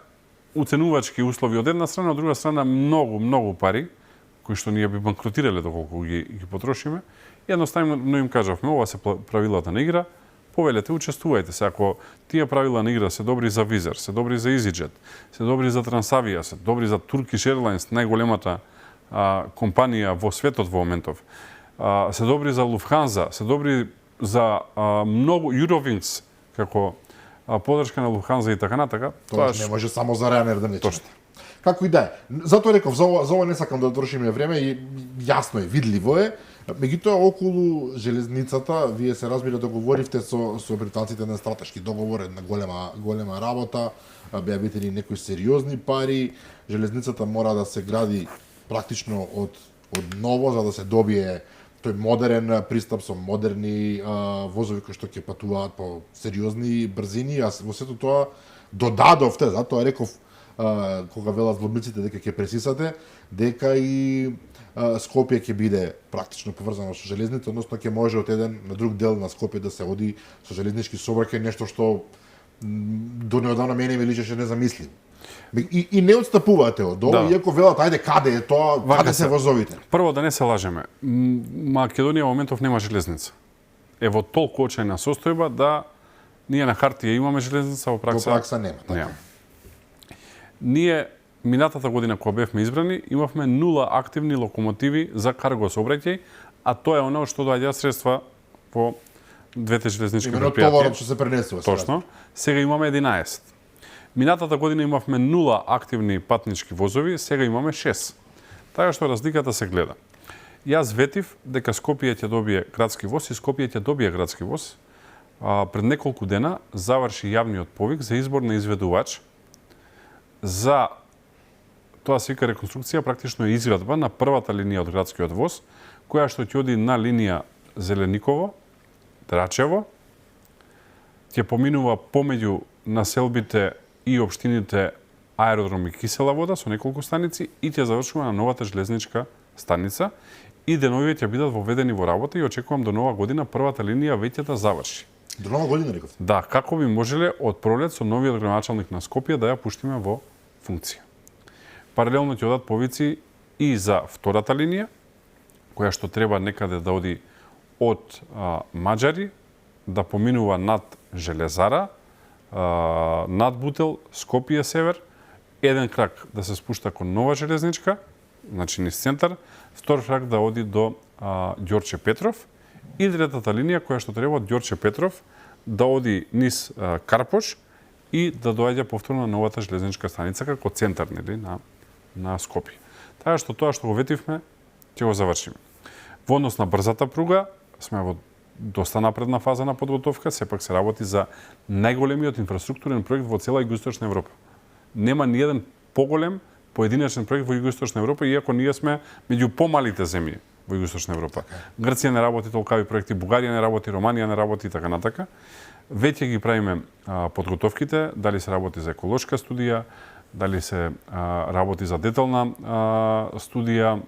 уценувачки услови од една страна, од друга страна многу пари, кои што ние би банкротирале доколку ги потрошиме. Едноставно им кажавме, ова се правилата на игра, повелете, учествувајте се. Ако тие правила на игра се добри за Визер, се добри за EasyJet, се добри за Трансавија, се добри за Turkish Airlines, најголемата компанија во светот во моментов, се добри за Lufthansa, се добри за многу Eurowings, како подршка на Lufthansa и така натака. Тоа не може само за Ryanair да не чини. Како и да е. Затоа реков, за ова не сакам да трошиме време и јасно е, видливо е. Меѓутоа, околу железницата, вие се разбира договоривте со британците на стратешки договор, една голема работа, беа битени некои сериозни пари, железницата мора да се гради практично од ново, за да се добие тој модерен пристап со модерни возови кои што ќе патуваат по сериозни брзини, а во сето тоа додадовте, затоа реков, кога велат злобниците дека ќе пресисате, дека и Скопје ќе биде практично поврзано со железница, односно ќе може од еден на друг дел на Скопје да се оди со железнички сообраќај, нешто што до неодамна мене ми личеше незамисливо. И не отстапувате од ова, иако велат, ајде, каде е тоа, каде се возовите? Прво, да не се лажеме, Македонија во моментов нема железница. Е во толку очајна состојба да ние на хартија имаме железница, во пракса нема. Така. Ние минатата година кога бевме избрани, имавме 0 активни локомотиви за карго сообраќај, а тоа е оно што доаѓа средства во двете железнички предпријатија. Именно товарот што се пренесува. Точно. Сега имаме 11. Минатата година имавме 0 активни патнички возови, сега имаме 6. Така што разликата се гледа. Јас ветив дека Скопје ќе добие градски воз и Скопје ќе добие градски воз. Пред неколку дена заврши јавниот повик за избор на изведувач за тоа се вика реконструкција, практично е изградба на првата линија од градскиот воз, која што ќе оди на линија Зелениково, Драчево, ќе поминува помеѓу населбите и општините Аеродром и Кисела вода со неколку станици и ќе завршува на новата железничка станица и денови ќе бидат воведени во работа и очекувам до нова година првата линија веќе да заврши. До нова година, реков? Да, како би можеле од пролет со новиот градоначалник на Скопје да ја пуштиме во функција. Паралелно ќе одат повици и за втората линија, која што треба некаде да оди од Маđари, да поминува над Железара, над Бутел, Скопје север, еден крак да се спушта кон нова железничка, значи низ центар, втор крак да оди до Ѓорче Петров и третата линија која што треба од Ѓорче Петров да оди низ Карпош и да доаѓа повторно на новата железничка станица како центар, нели, на Скопје. Така што тоа што го ветивме, ќе го завршиме. Во однос на брзата пруга, сме во доста напредна фаза на подготовка, сепак се работи за најголемиот инфраструктурен проект во цела Југоисточна Европа. Нема ни еден поголем поединечен проект во Југоисточна Европа, иако ние сме меѓу помалите земји во Југоисточна Европа. Грција не работи толкави проекти, Бугарија не работи, Романија не работи и така натака. Веќе ги правиме подготовките, дали се работи за еколошка студија, дали се работи за детална студија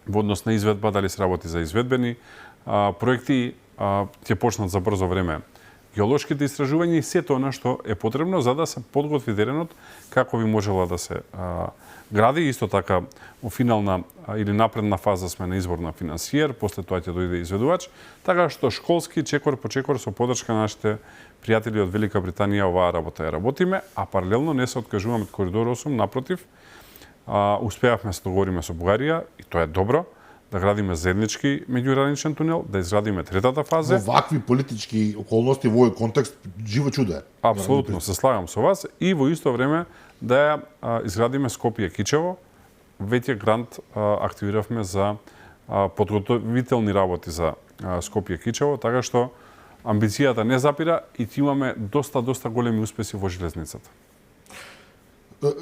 во однос на изведба, дали се работи за изведбени проекти, ќе почнат за брзо време геолошките истражувања и сето она што е потребно за да се подготви теренот како би можела да се гради. Исто така, во финална или напредна фаза сме на избор на финансиер, после тоа ќе дојде изведувач, така што школски, чекор по чекор, со подршка на нашите пријатели од Велика Британија, оваа работа ја работиме, а паралелно не се откажуваме од Коридор 8, напротив, успеавме се договориме со Бугарија и тоа е добро, да градиме заеднички меѓуграничен тунел, да изградиме третата фаза. Во вакви политички околности, во овој контекст, живо чудо е. Апсолутно, се слагам со вас и во исто време да ја изградиме Скопје-Кичево. Веќе грант активиравме за подготовителни работи за Скопје Кичево, така што амбицијата не запира и ти имаме доста големи успеси во железницата.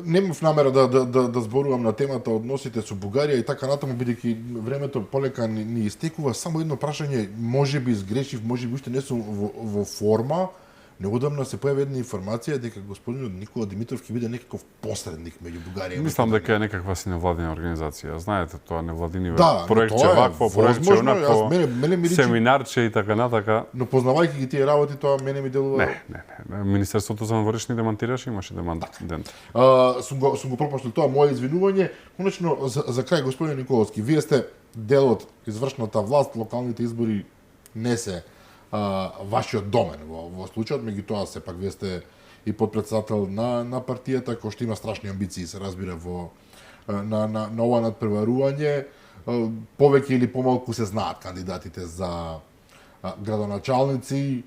Немав намера да зборувам на темата односите со Бугарија и така натаму, бидејќи времето полека ни истекува. Само едно прашање, можеби изгрешив, можеби уште не сум во форма. Неодамна се појави една информација дека господинот Никола Димитров ќе биде некаков посредник меѓу Бугарија и Македонија. Мислам дека е некаква си невладина организација. Знаете, тоа невладини проектче вакво, проектче онакво, мене ми речи, семинарче и така натака. Но познавајќи ги тие работи, тоа мене ми делува. Не. Министерството за външни демонтираше, имаше демонтент. Сум го пропуштил тоа, мое извинување. Конечно, за крај, господин Николовски, вие сте дел од извршната власт, локалните избори не се вашиот домен во случајот, меѓутоа сепак вие сте и подпредседател на партијата, кој што има страшни амбиции, се разбира, на ова надпреварување. Повеќе или помалку се знаат кандидатите за градоначалници.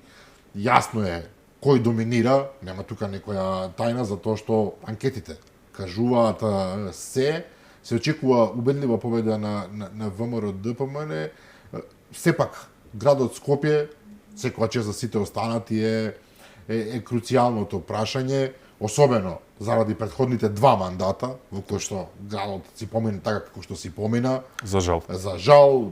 Јасно е кој доминира, нема тука некоја тајна, затоа што анкетите кажуваат се очекува убедлива победа на ВМРО ДПМН. Сепак градот Скопје, секоја чест за сите останати, е круцијалното прашање, особено заради претходните 2 мандата, во кои што градот си помина така како што си помина. За жал,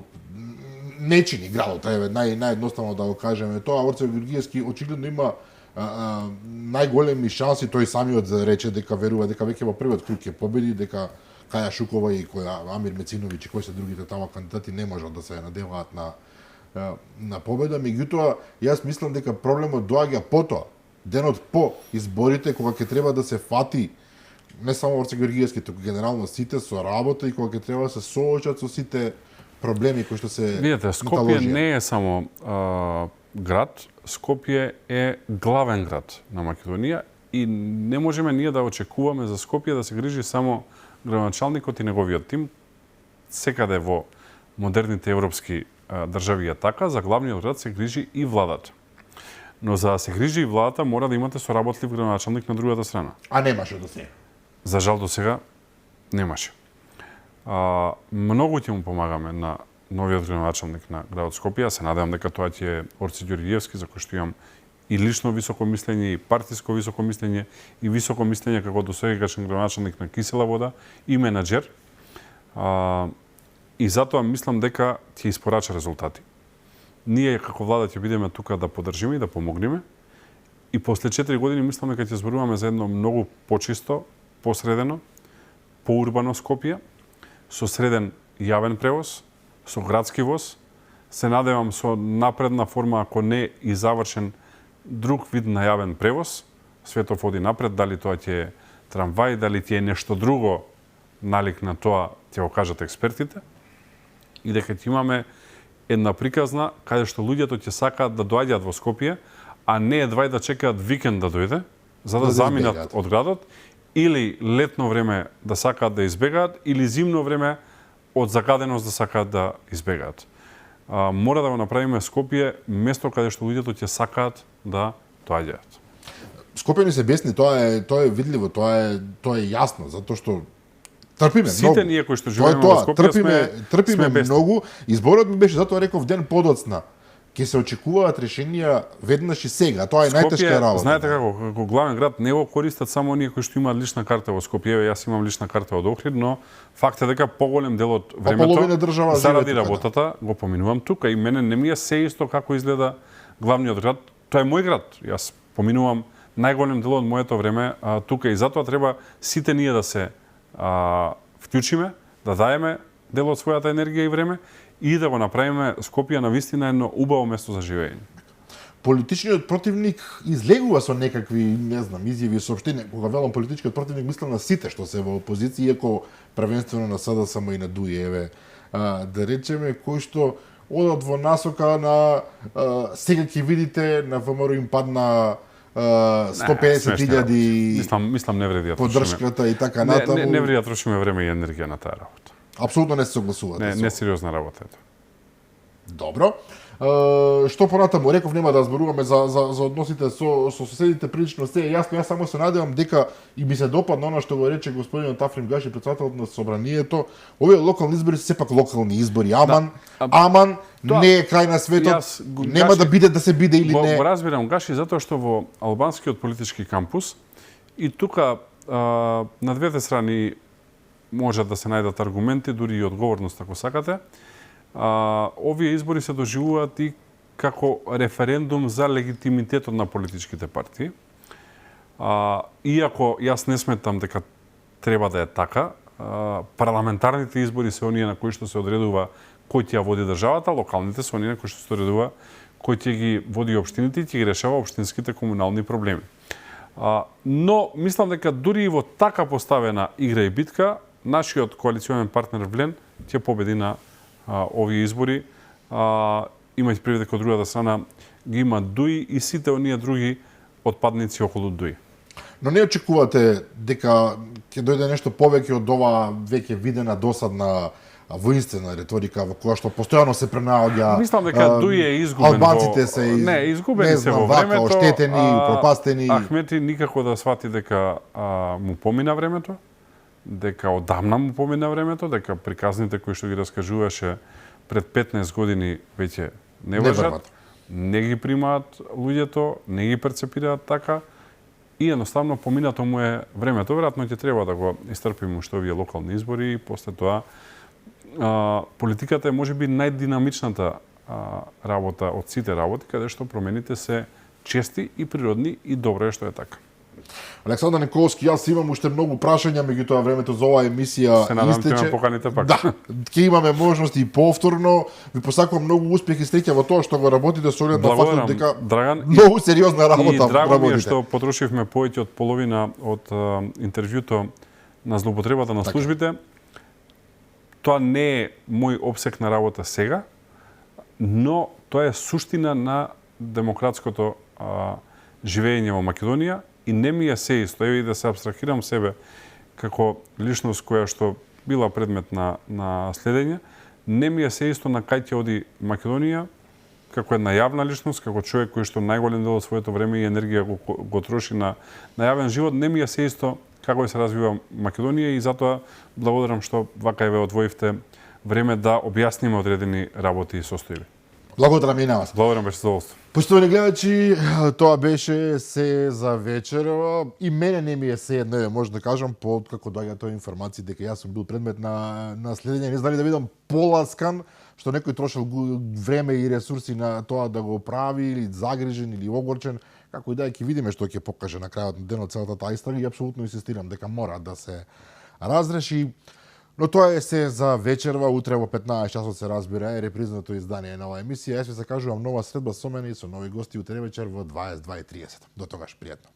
не чини градот, наједноставно да го кажеме тоа. Орце Георгиевски очигледно има најголеми шанси, тој самиот рече дека верува дека веќе во првиот круг ќе победи, дека Каја Шукова и Амир Мециновиќ и кои се другите тама кандидати не можат да се надеваат на победа. Меѓутоа, јас мислам дека проблемот доаѓа потоа, денот по изборите, кога ќе треба да се фати не само Орце Георгиевски, туку генерално сите со работа и кога ќе треба да се соочат со сите проблеми кои што се Видете, Скопје не е само град, Скопје е главен град на Македонија и не можеме ние да очекуваме за Скопје да се грижи само градоначалникот и неговиот тим. Секаде во модерните европски држави е така, за главниот град се грижи и владата. Но за да се грижи и владата, мора да имате соработлив градоначалник на другата страна. А немаше до сега? За жал до сега немаше. Многу ќе му помагаме на новиот градоначалник на градот Скопје. Се надевам дека тоа ќе е Орце Ѓорѓиевски, за кој што имам и лично високо мислење, и партиско високо мислење, и високо мислење како досегашен градоначалник на Кисела вода и менаџер. И затоа мислам дека ќе испорача резултати. Ние како влада ќе бидеме тука да поддржиме и да помогнеме. И после 4 години мислам дека ќе зборуваме за едно многу почисто, посредено, поурбано Скопје, со среден јавен превоз, со градски воз. Се надевам со напредна форма, ако не и завршен друг вид на јавен превоз. Светот оди напред, дали тоа ќе е трамвај, дали ќе е нешто друго налик на тоа, ќе го кажат експертите. И дека ќе имаме една приказна каде што луѓето ќе сакаат да доаѓаат во Скопје, а не едва да чекаат викенд да дојде, за да заминат од градот, или летно време да сакаат да избегаат, или зимно време од загаденост да сакаат да избегаат. Мора да го направиме Скопје место каде што луѓето ќе сакаат да доаѓаат. Скопјани се бесни, тоа е видливо, тоа е јасно, затоа што трпиме сите многу. Ние кои што живееме во Скопје трпиме многу. Изборот ми беше, затоа реков ден подоцна. Ќе се очекуваат решенија веднаш и сега. Тоа е најтешка работа. Знаете како главен град не го користат само оние кои што имаат лична карта во Скопје. Јас имам лична карта од Охрид, но факт е дека поголем дел од времето заради работата го поминувам тука и мене не ми е се исто како изгледа главниот град. Тоа е мој град. Јас поминувам најголем дел од моето време тука и затоа треба сите ние да се вклучиме, да даеме дел од својата енергија и време и да го направиме Скопје на вистина едно убаво место за живење. Политичниот противник излегува со некакви, не знам, изјави и соопштенија. Кога велам политичкиот противник, мислам на сите што се во опозиција, иако првенствено на СДСМ и на ДУИ, да речеме, кои што одат во насока на сега ќе видите на ВМРО им падна 150.000 мислам не вреди да поддршката и така натаму. Не вреди да трошиме време и енергија на таа работа. Апсолутно не се согласувате. Не сериозна работа е тоа. Добро. Што понатаму, реков нема да зборуваме за односите со соседите, прилично се е јасно. Јас само се надевам дека и ми се допадна она што го рече господин Тафрим Гаши, председателот на собранието. Овие локални избори се сепак локални избори. Аман не е крај на светот. Нема да биде да се биде или не. Го разбирам Гаши затоа што во албанскиот политички кампус и тука на двете страни можат да се најдат аргументи, дури и одговорност ако сакате. Овие избори се доживуваат и како референдум за легитимитетот на политичките партии. Иако јас не сметам дека треба да е така, парламентарните избори се оние на кои што се одредува кој ќе ја води државата, локалните се оние на кои што се одредува кој ќе ги води општините и ќе ги решава општинските комунални проблеми. Но мислам дека дури и во така поставена игра и битка, нашиот коалиционен партнер Влен ќе победи на овие избори, имајќи предвид дека од другата страна ги има Дуи и сите оние други отпадници околу Дуи. Но не очекувате дека ќе дојде нешто повеќе од ова веќе видена досадна воинствена реторика во која што постојано се пренаоѓа. Мислам дека Дуи е изгубен. Албанците се изгубени се во времето, оштетени, пропастени. Ахмети никако да свати дека му помина времето, дека одамна му помина времето, дека приказните кои што ги раскажуваше пред 15 години веќе не важат, не ги примаат луѓето, не ги перцепираат така и едноставно поминато му е времето. Веројатно ќе треба да го истрпиме уште овие локални избори и после тоа политиката е можеби најдинамичната работа од сите работи, каде што промените се чести и природни и добро е што е така. Александар Николовски, јас имам уште многу прашања, меѓутоа времето за оваа емисија се надам истече. Се поканите пак. Да, ќе имаме можности и повторно. Ви посакувам многу успех и среќа во тоа што го работите со оглед на фактот дека Драган, многу сериозна работа работите. И драго ми е работите. што потрошивме повеќе од половина од интервјуто на злоупотребата на службите. Тоа не е мој обсек на работа сега, но тоа е суштина на демократското живење во Македонија и не ми е се исто, и да се абстрахирам себе како личност која што била предмет на следење, не ми е се исто на кај ќе оди Македонија како една јавна личност, како човек кој што најголем дел од своето време и енергија го троши на јавен живот, не ми е се исто како се развива Македонија и затоа благодарам што вака ве одвоивте време да објасниме одредени работи и состојби. Благодарам и на вас. Благодарам, беше задоволство. Поштовани гледачи, тоа беше се за вечерва и мене не ми е се едно, може да кажам, откако доаѓа тоа информации дека јас сум бил предмет на следење, не знали да видам поласкан, што некој трошил време и ресурси на тоа да го прави или загрижен или огорчен, како и да ќе видиме што ќе покаже на крајот на денот целата таа историја и апсолутно инсистирам дека мора да се разреши. Но тоа е се за вечерва, утре во 15 часот се разбира е репризното издание на оваа емисија. Јас ви закажувам нова средба со мене и со нови гости утре вечер во 22:30. До тогаш, пријатно.